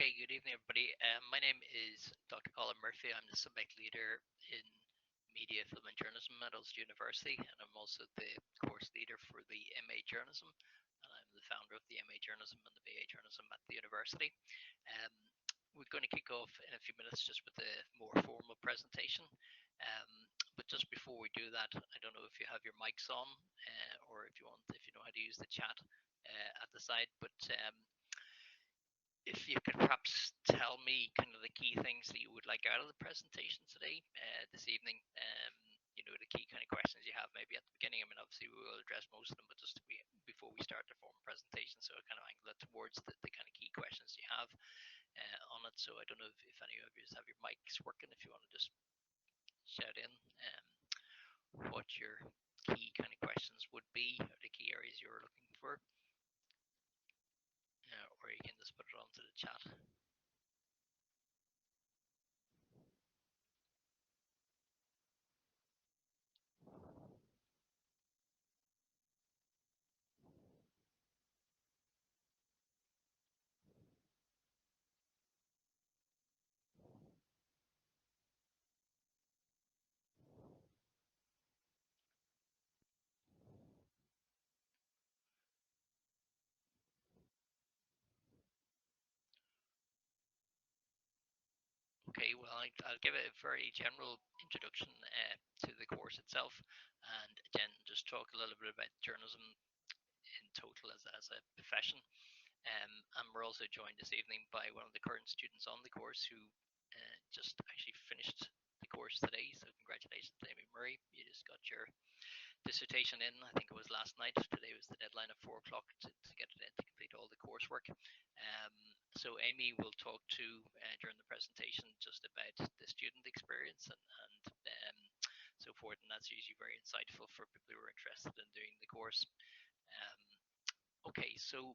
Okay, good evening, everybody. My name is Dr. Colin Murphy. I'm the subject leader in Media, Film and Journalism at Ulster University, and I'm also the course leader for the MA Journalism, and I'm the founder of the MA Journalism and the BA Journalism at the university. Um, we're going to kick off in a few minutes just with a more formal presentation. Um, but just before we do that, I don't know if you have your mics on or if you know how to use the chat at the side, but if you could perhaps tell me kind of the key things that you would like out of the presentation today, this evening, the key kind of questions you have maybe at the beginning. I mean, obviously we will address most of them, but just before we start the formal presentation, so I kind of angle it towards the kind of key questions you have on it. So I don't know if any of you have your mics working, if you want to just shout in what your key kind of questions would be, or the key areas you're looking for, or you can just put it onto the chat. Okay, well, I'll give a very general introduction to the course itself, and then just talk a little bit about journalism in total as a profession. And we're also joined this evening by one of the current students on the course who just actually finished the course today. So congratulations, Amy Murray. You just got your dissertation in. I think it was last night. Today was the deadline of 4 o'clock to get it in to complete all the coursework. So Amy will talk to during the presentation just about the student experience and so forth, and that's usually very insightful for people who are interested in doing the course. Okay, so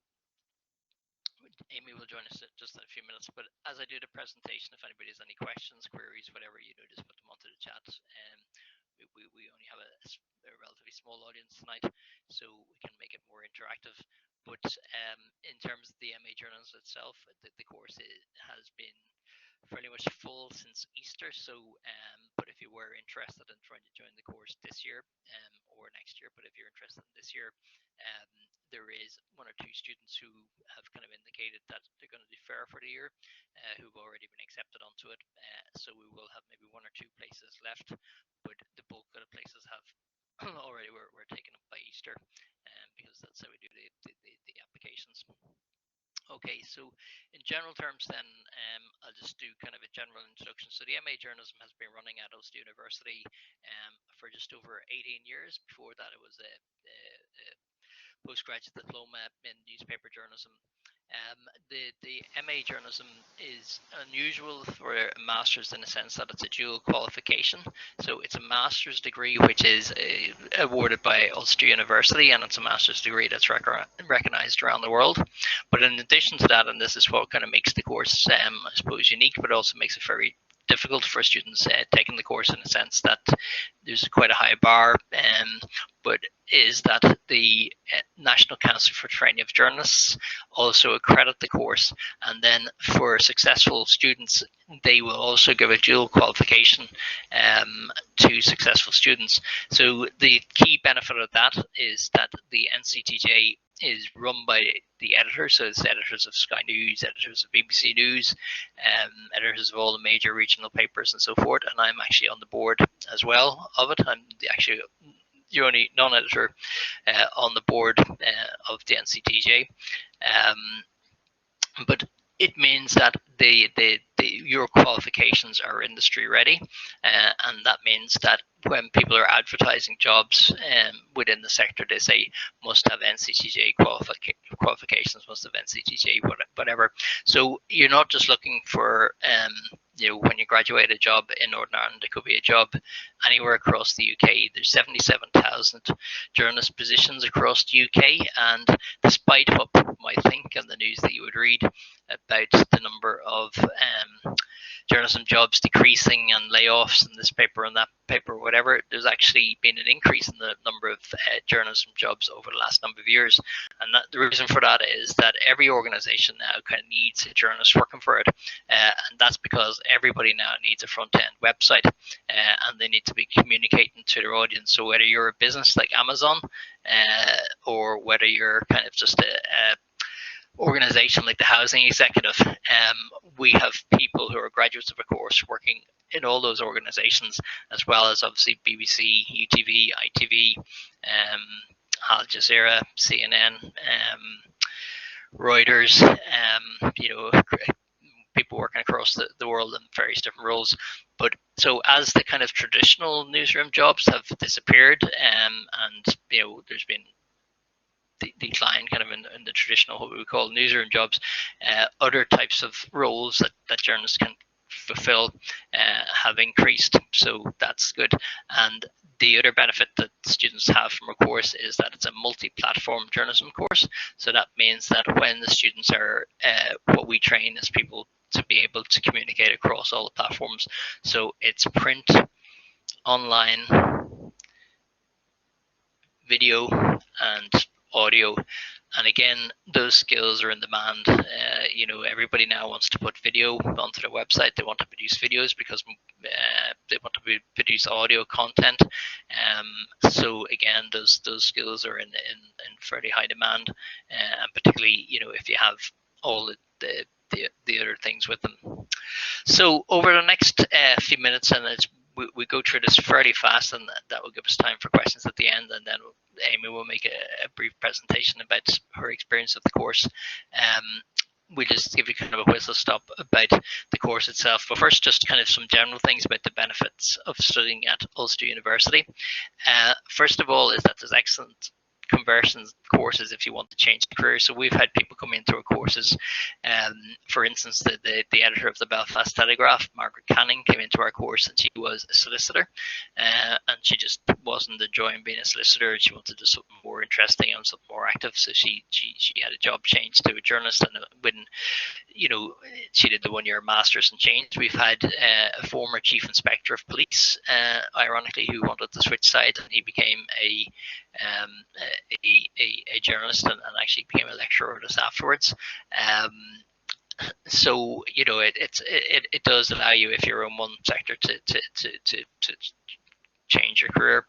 Amy will join us just in a few minutes, but as I do the presentation, if anybody has any questions, queries, whatever, just put them onto the chat. We only have a relatively small audience tonight, so we can make it more interactive. But in terms of the MA journalism itself, the course has been fairly much full since Easter. So, but if you were interested in trying to join the course this year or next year, but if you're interested in this year, there is one or two students who have kind of indicated that they're going to defer for the year, who've already been accepted onto it. So we will have maybe one or two places left, but the bulk of the places have already were taken up by Easter, because that's how we do the applications. Okay, so in general terms then, I'll just do kind of a general introduction. So the MA Journalism has been running at Ulster University for just over 18 years. Before that, it was a postgraduate diploma in newspaper journalism. The MA journalism is unusual for a master's in the sense that it's a dual qualification. So it's a master's degree which is awarded by Ulster University, and it's a master's degree that's recognized around the world. But in addition to that, and this is what kind of makes the course, I suppose, unique, but also makes it very difficult for students taking the course in the sense that there's quite a high bar, but is that the National Council for Training of Journalists also accredit the course, and then for successful students they will also give a dual qualification to successful students. So the key benefit of that is that the NCTJ is run by the editors, so it's editors of Sky News, editors of BBC News, editors of all the major regional papers and so forth, and I'm actually on the board as well of it. I'm actually the only non-editor on the board of the NCTJ, but it means that your qualifications are industry ready, and that means that when people are advertising jobs within the sector, they say must have NCTJ qualifications, must have NCTJ whatever. So you're not just looking for when you graduate a job in Northern Ireland, it could be a job anywhere across the UK. There's 77,000 journalist positions across the UK, and despite what people might think and the news that you would read about the number of journalism jobs decreasing and layoffs in this paper and that paper, whatever. There's actually been an increase in the number of journalism jobs over the last number of years, and the reason for that is that every organization now kind of needs a journalist working for it, and that's because everybody now needs a front end website, and they need to be communicating to their audience. So whether you're a business like Amazon, or whether you're kind of just a organization like the Housing Executive, we have people who are graduates of a course working in all those organizations, as well as obviously BBC, UTV, ITV, Al Jazeera, CNN, Reuters, people working across the world in various different roles. But so as the kind of traditional newsroom jobs have disappeared, and there's been decline kind of in the traditional, what we would call newsroom jobs, other types of roles that journalists can fulfill have increased, so that's good. And the other benefit that students have from a course is that it's a multi-platform journalism course. So that means that when the students are, what we train is people to be able to communicate across all the platforms. So it's print, online, video, and audio. And again, those skills are in demand. Everybody now wants to put video onto their website. They want to produce videos because they want to produce audio content. So again, those skills are in fairly high demand, and particularly if you have all the other things with them. So over the next few minutes, and we go through this fairly fast, and that will give us time for questions at the end, and then Amy will make a brief presentation about her experience of the course. We'll just give you kind of a whistle stop about the course itself. But first, just kind of some general things about the benefits of studying at Ulster University. First of all, is that there's excellent conversions courses if you want to change career. So we've had people come into our courses. For instance, the editor of the Belfast Telegraph, Margaret Canning, came into our course, and she was a solicitor, and she just wasn't enjoying being a solicitor. She wanted to do something more interesting and something more active. So she had a job change to a journalist, and when she did the 1 year master's and change. We've had a former chief inspector of police, ironically, who wanted to switch sides, and he became a journalist and actually became a lecturer just afterwards. So it does allow you, if you're in one sector, to change your career.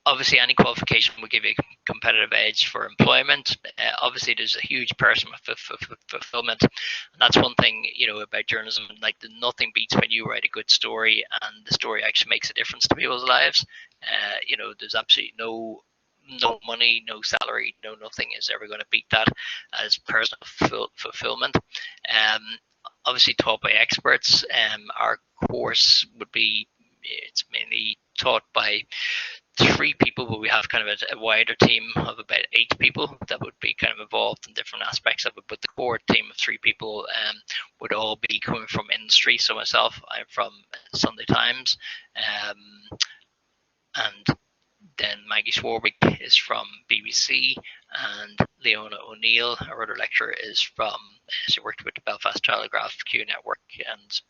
Obviously, any qualification will give you a competitive edge for employment. Obviously, there's a huge personal fulfillment, and that's one thing about journalism. Like, nothing beats when you write a good story and the story actually makes a difference to people's lives. There's absolutely no money, no salary, no nothing is ever going to beat that as personal fulfillment. Obviously, taught by experts. Our course it's mainly taught by 3 people, but we have kind of a wider team of about 8 people that would be kind of involved in different aspects of it. But the core team of 3 people would all be coming from industry. So myself, I'm from Sunday Times, and then Maggie Swarbrick is from BBC, and Leona O'Neill, our other lecturer, is from, she worked with the Belfast Telegraph, Q Network, and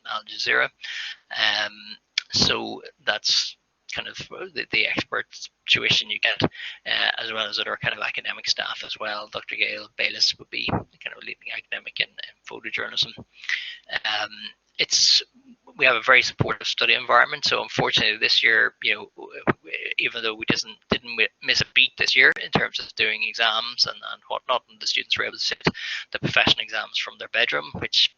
Al Jazeera. So that's kind of the expert tuition you get, as well as other kind of academic staff as well. Dr. Gail Bayliss would be kind of a leading academic in photojournalism. We have a very supportive study environment. So unfortunately this year, even though we didn't miss a beat this year in terms of doing exams and whatnot, and the students were able to sit the professional exams from their bedroom, which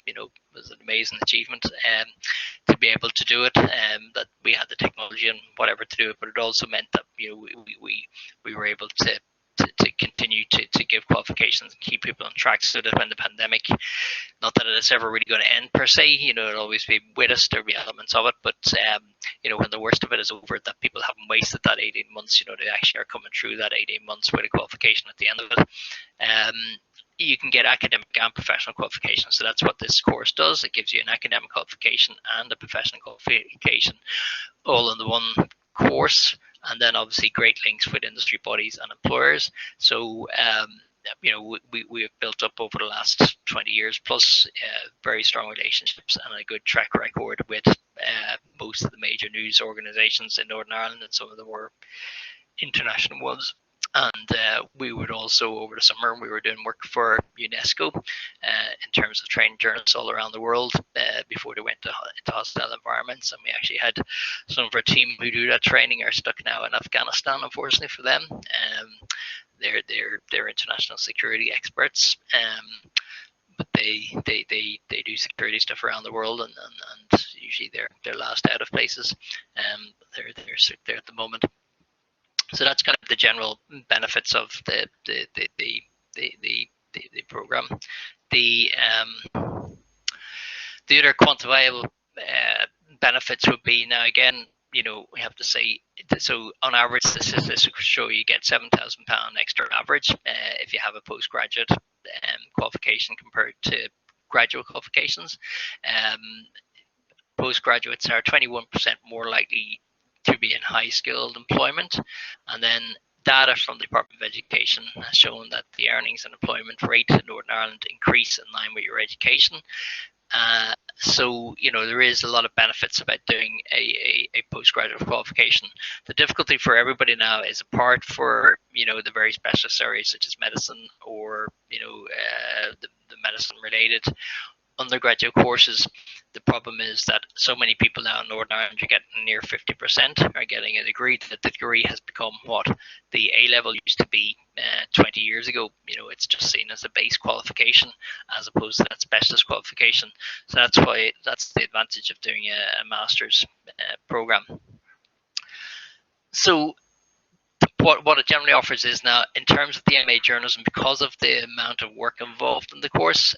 was an amazing achievement, to be able to do it. That we had the technology and whatever to do it, but it also meant that we were able to continue to give qualifications and keep people on track, so that when the pandemic, not that it's ever really going to end per se, it'll always be with us, there'll be elements of it, but when the worst of it is over, that people haven't wasted that 18 months, they actually are coming through that 18 months with a qualification at the end of it. You can get academic and professional qualifications. So that's what this course does. It gives you an academic qualification and a professional qualification all in the one course. And then obviously great links with industry bodies and employers. So we have built up over the last 20 years plus very strong relationships and a good track record with most of the major news organizations in Northern Ireland, and some of the more international ones. And we would also, over the summer, we were doing work for UNESCO in terms of training journalists all around the world before they went into hostile environments. And we actually had some of our team who do that training are stuck now in Afghanistan, unfortunately for them. They're international security experts, but they do security stuff around the world, and usually they're last out of places. They're at the moment. So that's kind of the general benefits of the program. The other quantifiable benefits would be, now again, we have to say, so on average, this will show you get £7,000 extra average if you have a postgraduate qualification compared to graduate qualifications. Postgraduates are 21% more likely to be in high skilled employment, and then data from the Department of Education has shown that the earnings and employment rate in Northern Ireland increase in line with your education. So there is a lot of benefits about doing a postgraduate qualification. The difficulty for everybody now is, apart for the very specialist areas such as medicine or the medicine related undergraduate courses, the problem is that so many people now in Northern Ireland are getting near 50% are getting a degree, that the degree has become what the A level used to be 20 years ago. It's just seen as a base qualification as opposed to that specialist qualification. So that's the advantage of doing a master's program. So what it generally offers is, now in terms of the MA journalism, because of the amount of work involved in the course,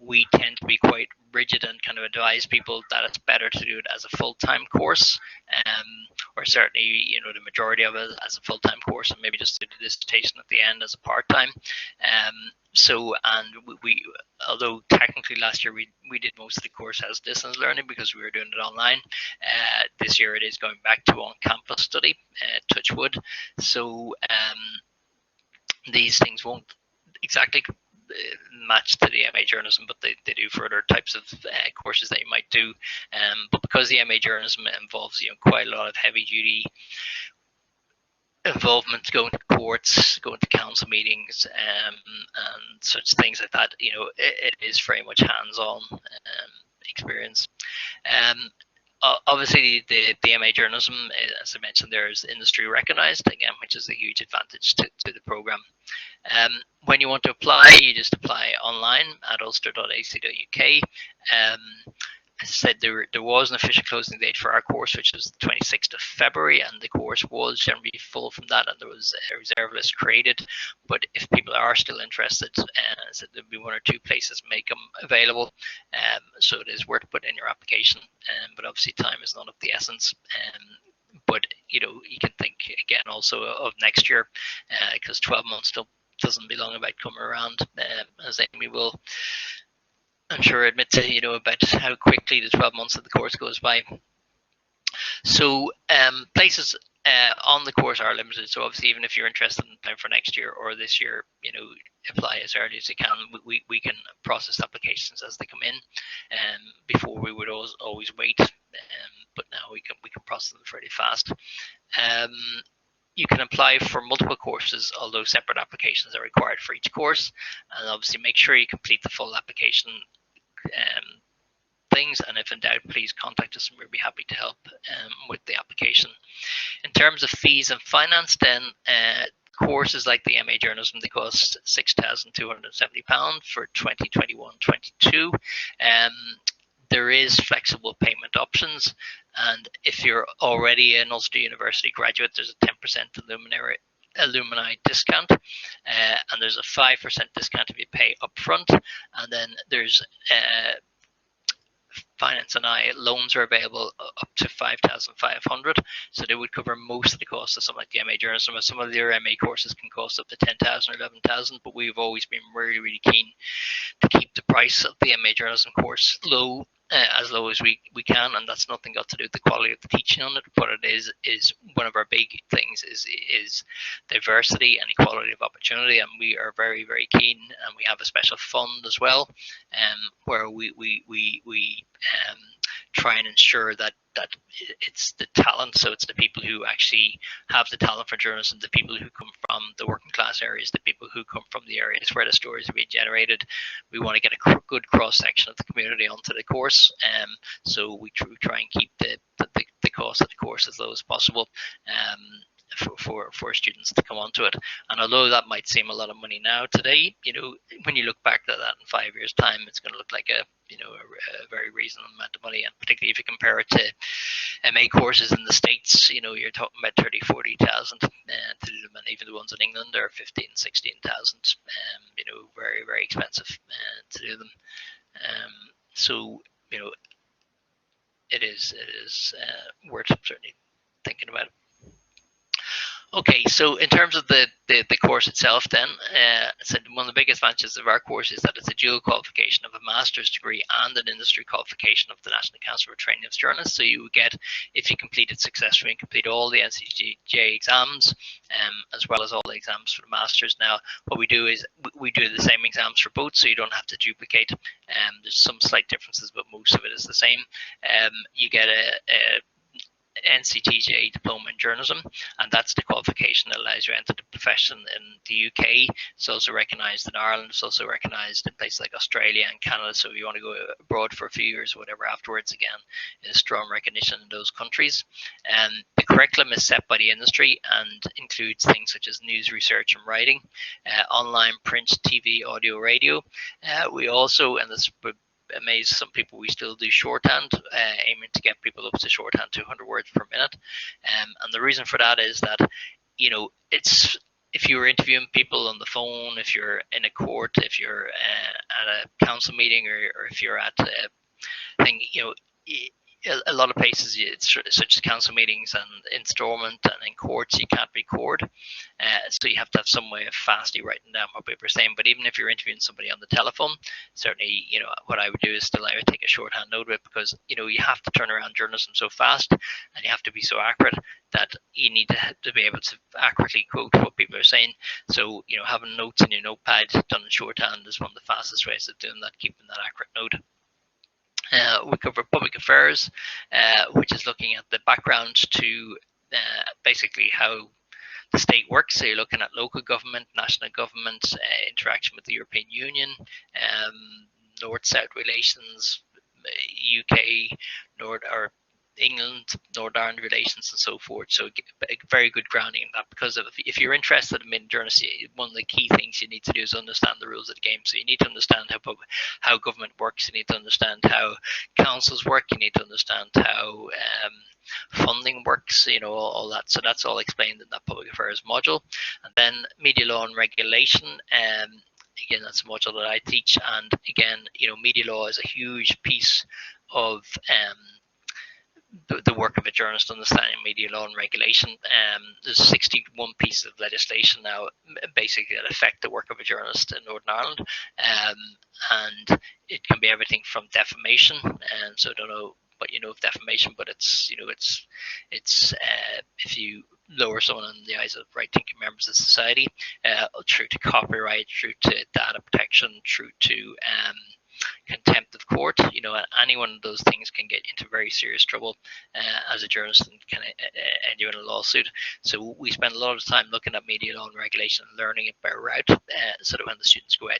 we tend to be quite rigid and kind of advise people that it's better to do it as a full-time course, or certainly the majority of it as a full-time course, and maybe just do the dissertation at the end as a part-time. And we although technically last year we did most of the course as distance learning because we were doing it online, this year it is going back to on-campus study, touch wood. So these things won't exactly match to the MA journalism, but they do for other types of courses that you might do. But because the MA journalism involves quite a lot of heavy duty involvement, going to courts, going to council meetings, and such things like that, it is very much hands-on experience. Obviously, the MA journalism, as I mentioned, there is industry recognized, again, which is a huge advantage to the program. When you want to apply, you just apply online at ulster.ac.uk. As I said, there was an official closing date for our course, which was the 26th of February, and the course was generally full from that, and there was a reserve list created. But if people are still interested, so there'll be one or two places make them available, so it is worth putting in your application. But obviously, time is not of the essence. But you can think again also of next year, because 12 months still doesn't be long about coming around, as Amy will, I'm sure, admit to about how quickly the 12 months of the course goes by. So places on the course are limited. So obviously, even if you're interested in applying for next year or this year, apply as early as you can. We can process applications as they come in. Before we would always wait, but now we can process them fairly fast. You can apply for multiple courses, although separate applications are required for each course. And obviously, make sure you complete the full application things, and if in doubt, please contact us and we'll be happy to help with the application. In terms of fees and finance, then courses like the MA journalism, they cost £6,270 for 2021-22. There is flexible payment options, and if you're already an Ulster University graduate, there's a 10% alumni discount, and there's a 5% discount if you pay upfront, and then there's Finance and I loans are available up to 5,500, so they would cover most of the cost of something like the MA journalism. Some of the other MA courses can cost up to 10,000 or 11,000, but we've always been really keen to keep the price of the MA journalism course low, as low as we can, and that's nothing got to do with the quality of the teaching on it. But it is one of our big things is diversity and equality of opportunity, and we are very very keen, and we have a special fund as well, where we try and ensure that it's the talent, so it's the people who actually have the talent for journalism, the people who come from the working class areas, the people who come from the areas where the stories are being generated. We want to get a good cross section of the community onto the course, so we try and keep the cost of the course as low as possible. For students to come onto it. And although that might seem a lot of money now today, when you look back at that in 5 years' time, it's going to look like a very reasonable amount of money. And particularly if you compare it to MA courses in the States, you're talking about 30,000-40,000 to do them, and even the ones in England are 15,000-16,000. Very very expensive to do them. So it is worth certainly thinking about it. Okay, so in terms of the course itself then, so one of the biggest advantages of our course is that it's a dual qualification of a master's degree and an industry qualification of the National Council for Training of Journalists. So you would get, if you complete it successfully and complete all the NCJ exams, as well as all the exams for the masters. Now, what we do is we do the same exams for both, so you don't have to duplicate. There's some slight differences, but most of it is the same. You get a NCTJ diploma in journalism, and that's the qualification that allows you to enter the profession in the UK. It's also recognised in Ireland. It's also recognised in places like Australia and Canada. So if you want to go abroad for a few years or whatever afterwards, again, there's strong recognition in those countries. The curriculum is set by the industry and includes things such as news research and writing, online, print, TV, audio, radio. We also, and this amaze some people, we still do shorthand, aiming to get people up to shorthand 200 words per minute. And the reason for that is that, it's, if you're interviewing people on the phone, if you're in a court, if you're at a council meeting, or if you're at a thing, a lot of places, such as council meetings and installment and in courts, you can't record. So you have to have some way of fastly writing down what people are saying. But even if you're interviewing somebody on the telephone, certainly, what I would do is still I would take a shorthand note of it, because, you have to turn around journalism so fast, and you have to be so accurate that you need to be able to accurately quote what people are saying. So, having notes in your notepad done in shorthand is one of the fastest ways of doing that, keeping that accurate note. We cover public affairs, which is looking at the background to basically how the state works. So you're looking at local government, national government, interaction with the European Union, North-South relations, UK, or England, Northern Ireland relations, and so forth. So a very good grounding in that, because if you're interested in journalism, one of the key things you need to do is understand the rules of the game. So you need to understand how government works. You need to understand how councils work. You need to understand how funding works, all that. So that's all explained in that public affairs module. And then media law and regulation. Again, that's a module that I teach. And again, media law is a huge piece of the work of a journalist, understanding media law and regulation. There's 61 pieces of legislation now, basically, that affect the work of a journalist in Northern Ireland, and it can be everything from defamation. And so I don't know what you know of defamation, but it's if you lower someone in the eyes of right-thinking members of society, through to copyright, through to data protection, through to contempt of court. Any one of those things can get into very serious trouble as a journalist, and can end you in a lawsuit. So we spend a lot of time looking at media law and regulation and learning it by route, so that when the students go out,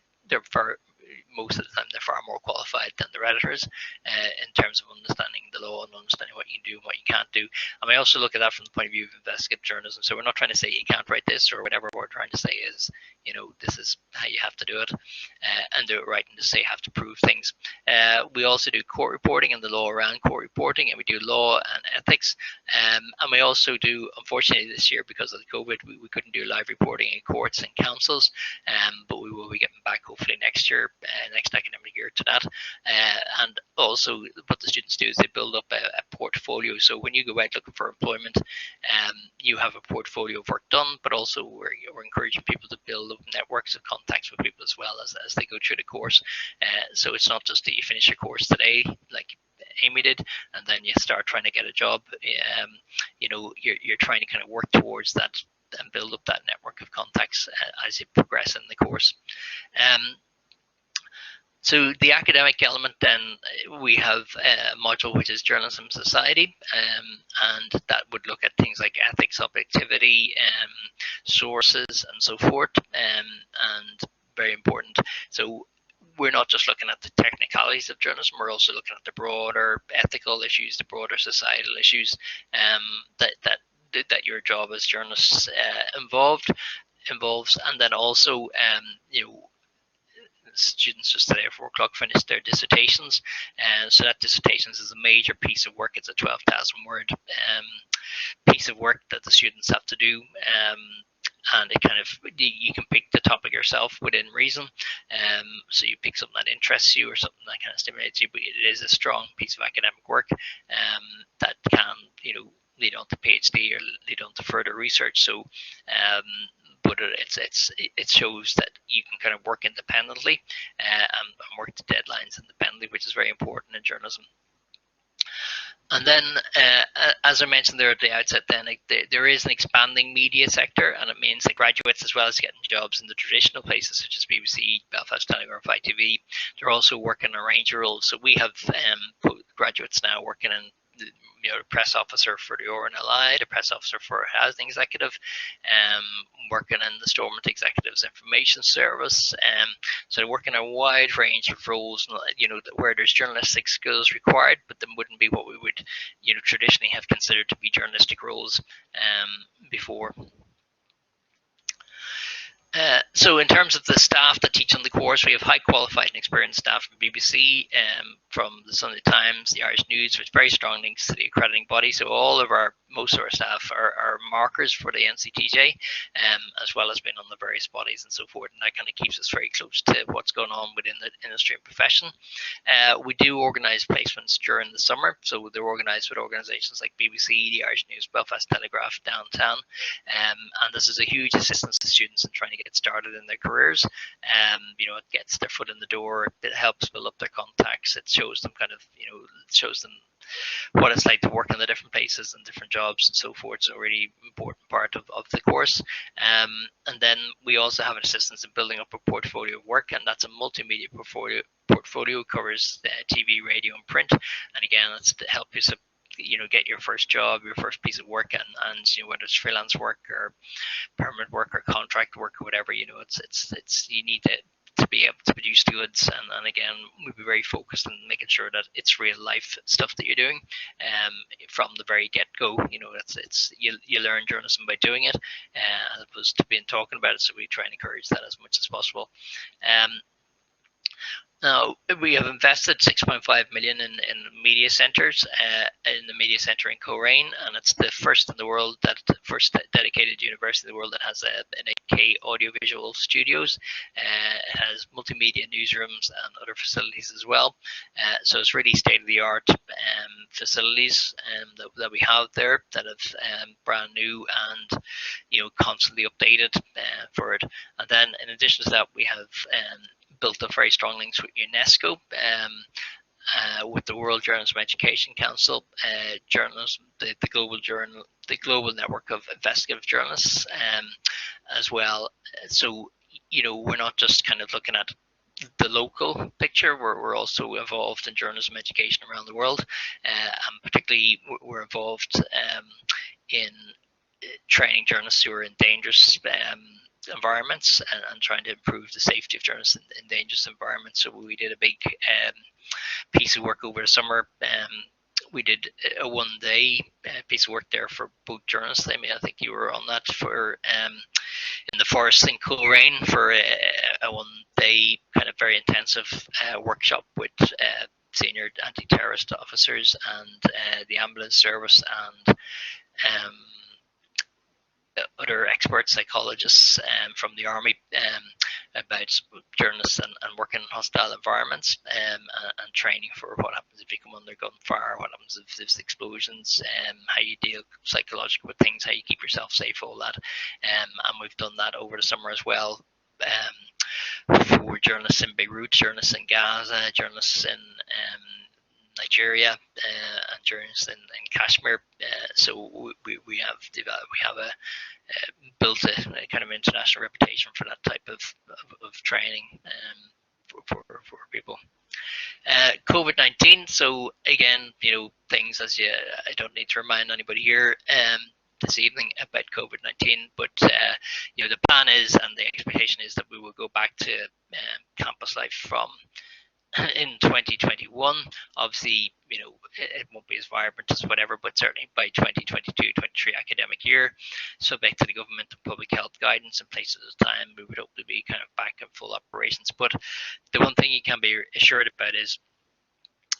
most of the time they're far more qualified than their editors in terms of understanding the law and understanding what you can do and what you can't do. And we also look at that from the point of view of investigative journalism. So we're not trying to say you can't write this or whatever. What we're trying to say is, this is how you have to do it, and do it right, and to say you have to prove things. We also do court reporting and the law around court reporting, and we do law and ethics. And we also do, unfortunately this year because of the COVID, we couldn't do live reporting in courts and councils, but we will be getting back hopefully next year, next academic year, to that. And also what the students do is they build up a portfolio. So when you go out looking for employment, you have a portfolio of work done, but also we're encouraging people to build build up networks of contacts with people as well as they go through the course. So it's not just that you finish your course today, like Amy did, and then you start trying to get a job. You're trying to kind of work towards that and build up that network of contacts as you progress in the course. So the academic element, then we have a module which is Journalism Society, and that would look at things like ethics, objectivity, sources, and so forth, and very important. So we're not just looking at the technicalities of journalism, we're also looking at the broader ethical issues, the broader societal issues that your job as journalists involves, and then also students just today at 4 o'clock finished their dissertations, and so that dissertations is a major piece of work. It's a 12,000 word piece of work that the students have to do, and it kind of, you can pick the topic yourself within reason, so you pick something that interests you or something that kind of stimulates you, but it is a strong piece of academic work that can lead on to PhD or lead on to further research. So but it shows that you can kind of work independently and work to deadlines independently, which is very important in journalism. And then, as I mentioned there at the outset, then there is an expanding media sector, and it means that graduates, as well as getting jobs in the traditional places such as BBC, Belfast Telegraph, ITV, they're also working a range of roles. So we have graduates now working in the press officer for the RNLI, the press officer for housing executive, working in the Stormont Executives Information Service. So they're working a wide range of roles, where there's journalistic skills required, but them wouldn't be what we would, traditionally have considered to be journalistic roles before. So in terms of the staff that teach on the course, we have high qualified and experienced staff from BBC, from the Sunday Times, the Irish News, with very strong links to the accrediting body. So most of our staff are markers for the NCTJ, as well as being on the various bodies and so forth. And that kind of keeps us very close to what's going on within the industry and profession. We do organise placements during the summer. So they're organised with organisations like BBC, the Irish News, Belfast Telegraph, Downtown. And this is a huge assistance to students in trying to get started in their careers. It gets their foot in the door, it helps build up their contacts, it shows them shows them what it's like to work in the different places and different jobs and so forth. So a really important part of the course. And then we also have an assistance in building up a portfolio of work, and that's a multimedia portfolio, covers TV, radio, and print. And again, that's to help you get your first job, your first piece of work, and whether it's freelance work or permanent work or contract work or whatever, it's you need to be able to produce goods, and again, we'll be very focused on making sure that it's real life stuff that you're doing from the very get-go. It's you learn journalism by doing it, as opposed to being talking about it. So we try and encourage that as much as possible. Now, we have invested 6.5 million in media centres, in the media centre in Coleraine, and it's the first in the world, first dedicated university in the world that has an 8K audiovisual studios. It has multimedia newsrooms and other facilities as well. So it's really state-of-the-art facilities that we have there, that have brand new and constantly updated for it. And then in addition to that, we have built up very strong links with UNESCO, with the World Journalism Education Council, journalism, the global network of investigative journalists, as well. So we're not just kind of looking at the local picture, we're also involved in journalism education around the world, and particularly we're involved in training journalists who are in dangerous environments and trying to improve the safety of journalists in dangerous environments. So we did a big piece of work over the summer. We did a one-day piece of work there for both journalists. I mean, I think you were on that for in the forest in Coleraine for a one-day kind of very intensive workshop with senior anti-terrorist officers and the ambulance service and other experts, psychologists from the army, about journalists and working in hostile environments, and training for what happens if you come under gunfire, what happens if there's explosions, how you deal psychologically with things, how you keep yourself safe, all that. And we've done that over the summer as well, for journalists in Beirut, journalists in Gaza, journalists in Nigeria, and journalists in Kashmir. So we have built a kind of international reputation for that type of training for people. COVID-19. So again, things as I don't need to remind anybody here this evening about COVID-19, but the plan is and the expectation is that we will go back to campus life from in 2021. Obviously, it won't be as vibrant as whatever, but certainly by 2022-23 academic year, subject to the government and public health guidance in place at the time, we would hope to be kind of back in full operations. But the one thing you can be assured about is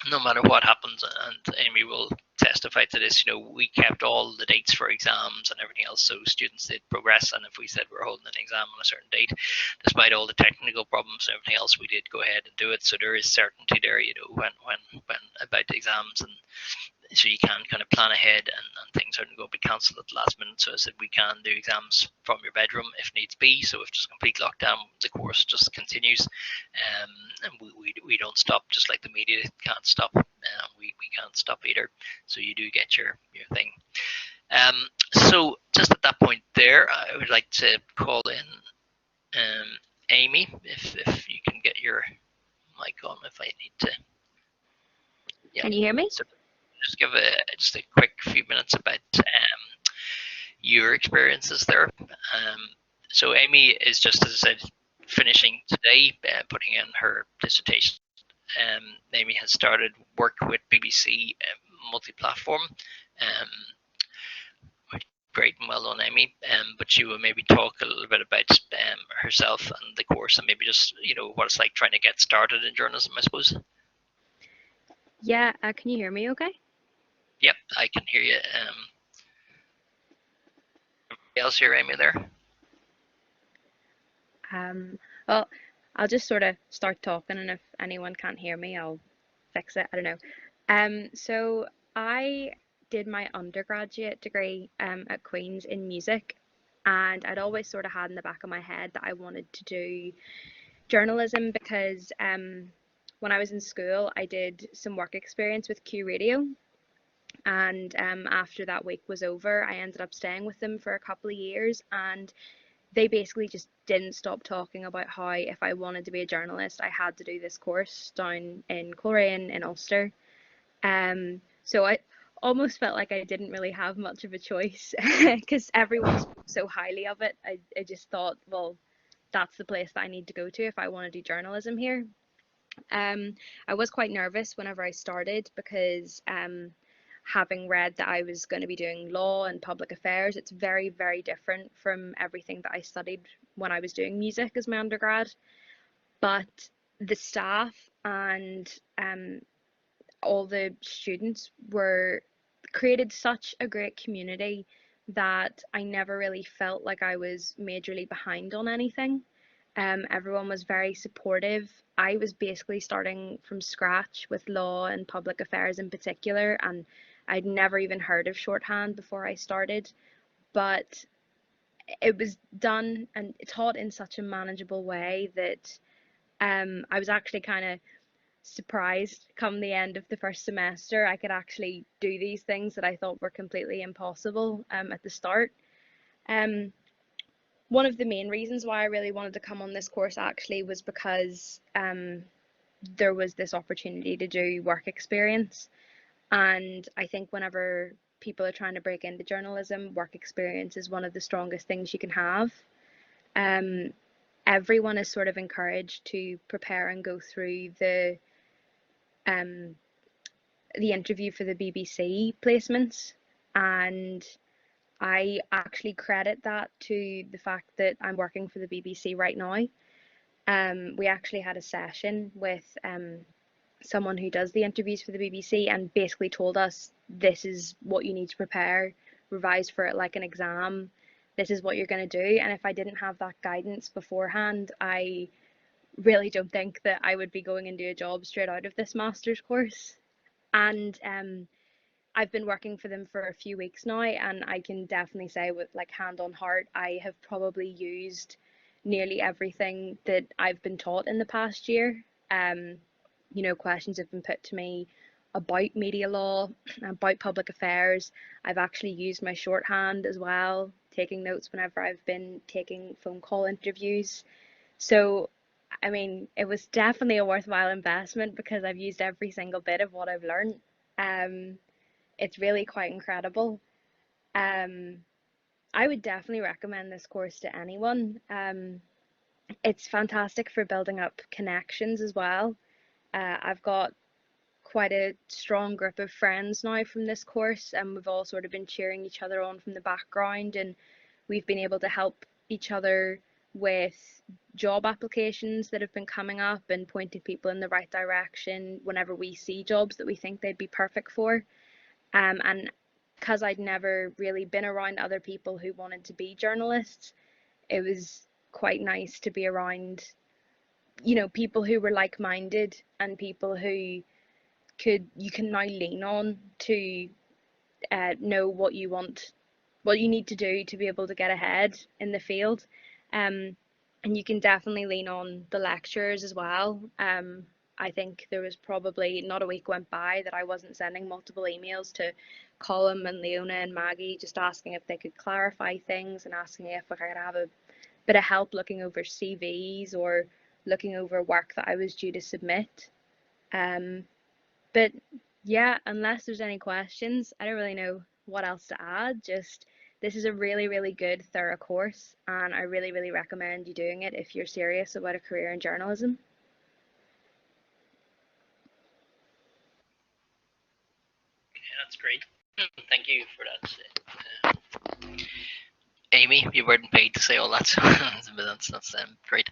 no matter what happens, and Amy will testify to this, we kept all the dates for exams and everything else, so students did progress. And if we said we're holding an exam on a certain date, despite all the technical problems and everything else, we did go ahead and do it. So there is certainty there, when about the exams, and so you can kind of plan ahead, and things aren't going to be cancelled at the last minute. So I said we can do exams from your bedroom if needs be. So if there's complete lockdown, the course just continues, and we don't stop, just like the media can't stop. We can't stop either. So you do get your thing. So just at that point there, I would like to call in Amy, if you can get your mic on, if I need to. Yeah. Can you hear me? So just give just a quick few minutes about your experiences there. So Amy is, just as I said, finishing today, putting in her dissertation. Amy has started work with BBC multi-platform. Great and well done, Amy. But she will maybe talk a little bit about herself and the course, and maybe just what it's like trying to get started in journalism, I suppose. Yeah, can you hear me okay? Yep, I can hear you. Anybody else hear Amy there? Well, I'll just sort of start talking, and if anyone can't hear me, I'll fix it. I don't know. So I did my undergraduate degree at Queen's in music, and I'd always sort of had in the back of my head that I wanted to do journalism because when I was in school, I did some work experience with Q Radio. And after that week was over, I ended up staying with them for a couple of years, and they basically just didn't stop talking about how if I wanted to be a journalist, I had to do this course down in Coleraine in Ulster. So I almost felt like I didn't really have much of a choice because everyone spoke so highly of it. I just thought, well, that's the place that I need to go to if I want to do journalism here. I was quite nervous whenever I started because having read that I was going to be doing law and public affairs, it's very, very different from everything that I studied when I was doing music as my undergrad. But the staff and all the students were created such a great community that I never really felt like I was majorly behind on anything. Everyone was very supportive. I was basically starting from scratch with law and public affairs in particular, and I'd never even heard of shorthand before I started. But it was done and taught in such a manageable way that I was actually kind of surprised come the end of the first semester I could actually do these things that I thought were completely impossible at the start. Um, One of the main reasons why I really wanted to come on this course actually was because there was this opportunity to do work experience. And I think whenever people are trying to break into journalism, work experience is one of the strongest things you can have. Um, Everyone is sort of encouraged to prepare and go through um, the interview for the BBC placements, and I actually credit that to the fact that I'm working for the BBC right now. We actually had a session with someone who does the interviews for the BBC and basically told us this is what you need to prepare, revise for it like an exam. This is what you're going to do. And if I didn't have that guidance beforehand, I really don't think that I would be going into a job straight out of this master's course. And I've been working for them for a few weeks now, and I can definitely say with like hand on heart, I have probably used nearly everything that I've been taught in the past year. Um, questions have been put to me about media law, about public affairs. I've actually used my shorthand as well, taking notes whenever I've been taking phone call interviews. So, I mean, it was definitely a worthwhile investment because I've used every single bit of what I've learned. Um, it's really quite incredible. Um, I would definitely recommend this course to anyone. It's fantastic for building up connections as well. I've got quite a strong group of friends now from this course, and we've all sort of been cheering each other on from the background, and we've been able to help each other with job applications that have been coming up and pointing people in the right direction whenever we see jobs that we think they'd be perfect for. And because I'd never really been around other people who wanted to be journalists, it was quite nice to be around, people who were like-minded and people who you can now lean on to know what you need to do to be able to get ahead in the field. Um, and you can definitely lean on the lecturers as well. I think there was probably not a week went by that I wasn't sending multiple emails to Colin and Leona and Maggie, just asking if they could clarify things and asking if I could have a bit of help looking over CVs or looking over work that I was due to submit. Um, but yeah, unless there's any questions, I don't really know what else to add. Just this is a really, really good, thorough course, and I really, really recommend you doing it if you're serious about a career in journalism. That's great. Thank you for that. Amy, you weren't paid to say all that, so that's great.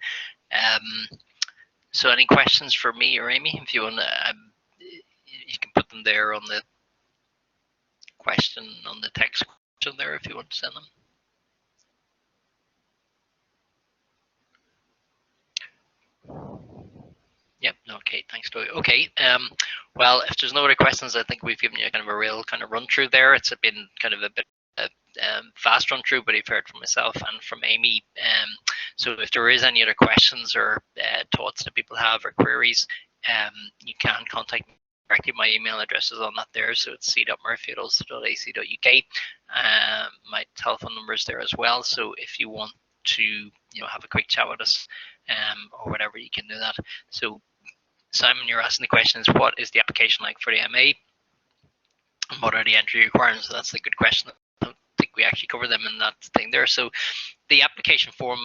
So any questions for me or Amy? If you want to, you can put them there on the question, on the text question there if you want to send them. Yep. Okay. Thanks, Toy. Okay. Well, if there's no other questions, I think we've given you kind of a real kind of run through there. It's been kind of a bit fast run through, but you've heard from myself and from Amy. So if there is any other questions or thoughts that people have or queries, you can contact me directly. My email address is on that there, so it's c.murphy@ulster.ac.uk. My telephone number is there as well. So if you want to, have a quick chat with us, or whatever, you can do that. So Simon, you're asking the question is what is the application like for the MA? And what are the entry requirements? So that's a good question. I don't think we actually cover them in that thing there. So the application form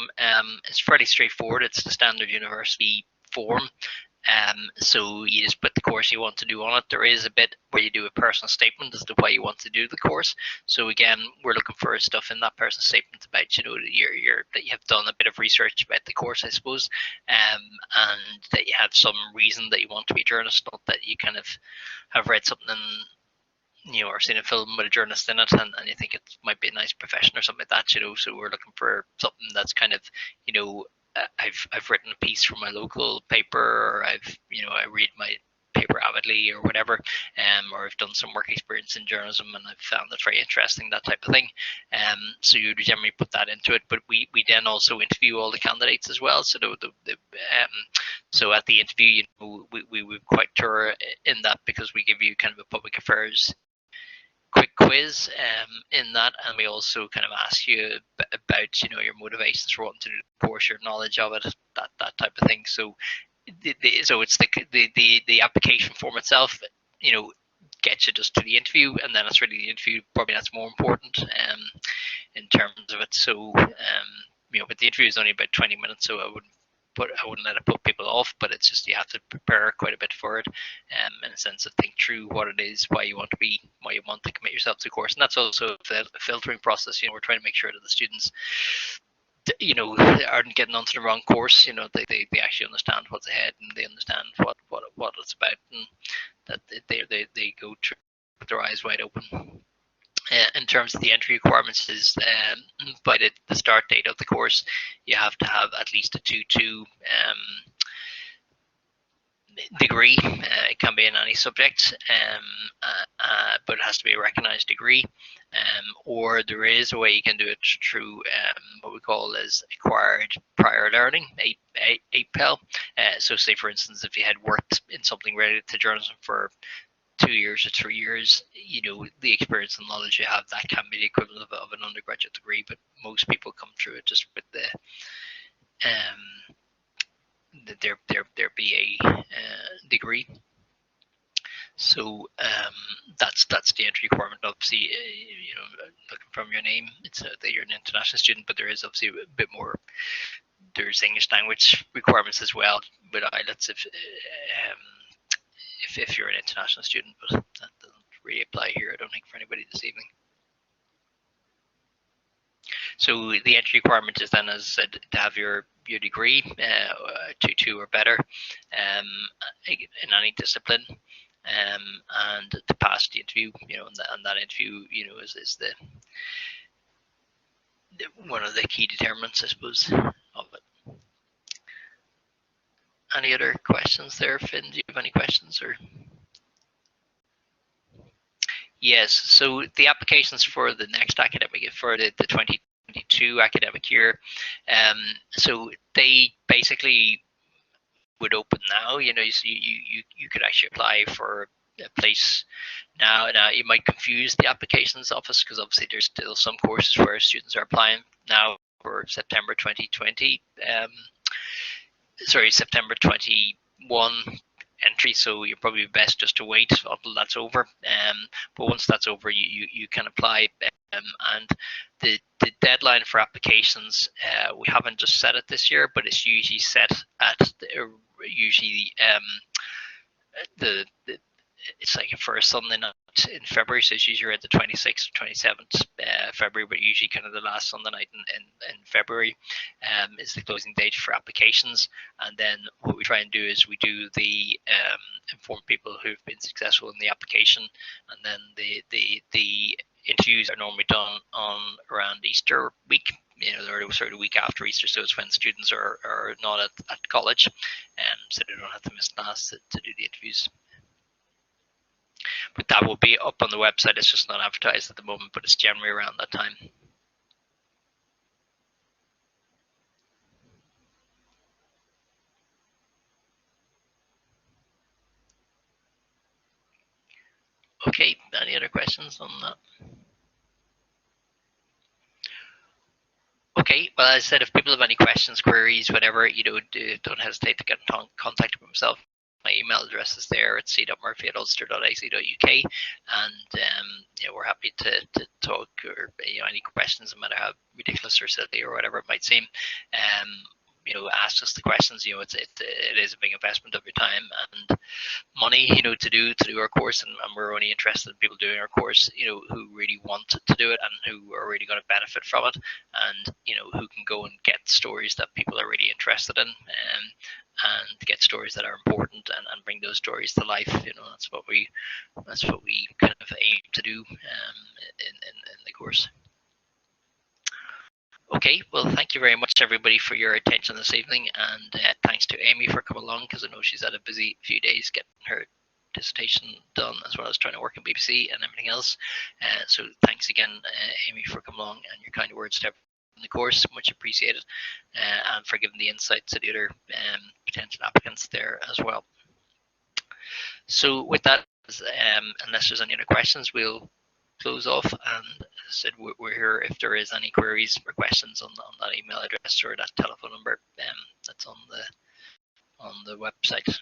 is fairly straightforward. It's the standard university form. So you just put the course you want to do on it. There is a bit where you do a personal statement as to why you want to do the course. So again, we're looking for stuff in that personal statement about that you have done a bit of research about the course, I suppose, and that you have some reason that you want to be a journalist, not that you kind of have read something or seen a film with a journalist in it and you think it might be a nice profession or something like that. So we're looking for something that's kind of, I've written a piece for my local paper, or I read my paper avidly or whatever, or I've done some work experience in journalism and I've found it very interesting, that type of thing. So you generally put that into it, but we then also interview all the candidates as well. So so at the interview, we're quite thorough in that, because we give you kind of a public affairs quick quiz in that, and we also kind of ask you about your motivations for wanting to do the course, your knowledge of it, that type of thing. So so it's the application form itself, gets you just to the interview, and then it's really the interview probably that's more important in terms of it. So but the interview is only about 20 minutes, so I wouldn't let it put people off, but it's just you have to prepare quite a bit for it, in a sense of think through what it is, why you want to commit yourself to a course, and that's also a filtering process. We're trying to make sure that the students, aren't getting onto the wrong course. They actually understand what's ahead, and they understand what it's about, and that they go through with their eyes wide open. In terms of the entry requirements, is by the start date of the course, you have to have at least a 2-2 degree. It can be in any subject, but it has to be a recognised degree. or there is a way you can do it through what we call as acquired prior learning, APEL. So say for instance, if you had worked in something related to journalism for 2 years or 3 years, the experience and knowledge you have, that can be the equivalent of an undergraduate degree, but most people come through it just with their BA degree. So that's the entry requirement. Obviously, looking from your name, it's that you're an international student, but there is obviously a bit more. There's English language requirements as well with IELTS if you're an international student, but that doesn't really apply here, I don't think, for anybody this evening. So the entry requirement is then, as I said, to have your degree, 2 or better, in any discipline, and to pass the interview. And that interview, is the one of the key determinants, I suppose, of it. Any other questions there, Finn? Do you have any questions or? Yes, so the applications for the next academic year, for the 2022 academic year, so they basically would open now. You could actually apply for a place now. Now you might confuse the applications office because obviously there's still some courses where students are applying now for September 2020. September 21 entry, so you're probably best just to wait until that's over. But once that's over, you can apply. And the deadline for applications, we haven't just set it this year, but it's usually set at the it's like for a Sunday night in February, so it's usually around the 26th or 27th February, but usually kind of the last Sunday night in February is the closing date for applications. And then what we try and do is we do the inform people who've been successful in the application, and then the interviews are normally done on around Easter week. They're sort of the week after Easter, so it's when students are not at college, so they don't have to miss class to do the interviews. But that will be up on the website. It's just not advertised at the moment, but it's generally around that time. Okay, any other questions on that? Okay, well, as I said, if people have any questions, queries, whatever, don't hesitate to get in contact with myself. My email address is there at c.murphy@ulster.ac.uk, and we're happy to talk, or any questions, no matter how ridiculous or silly or whatever it might seem. Ask us the questions. It is a big investment of your time and money, to do our course, and we're only interested in people doing our course, who really want to do it and who are really going to benefit from it, and who can go and get stories that people are really interested in, and get stories that are important, and bring those stories to life. That's what we kind of aim to do in the course. Okay, well, thank you very much, everybody, for your attention this evening, and thanks to Amy for coming along, because I know she's had a busy few days getting her dissertation done, as well as trying to work in BBC and everything else. So thanks again, Amy, for coming along, and your kind words to everyone in the course, much appreciated, and for giving the insight to the other potential applicants there as well. So with that, unless there's any other questions, we'll close off, and as I said, we're here if there is any queries or questions on that email address or that telephone number that's on the website.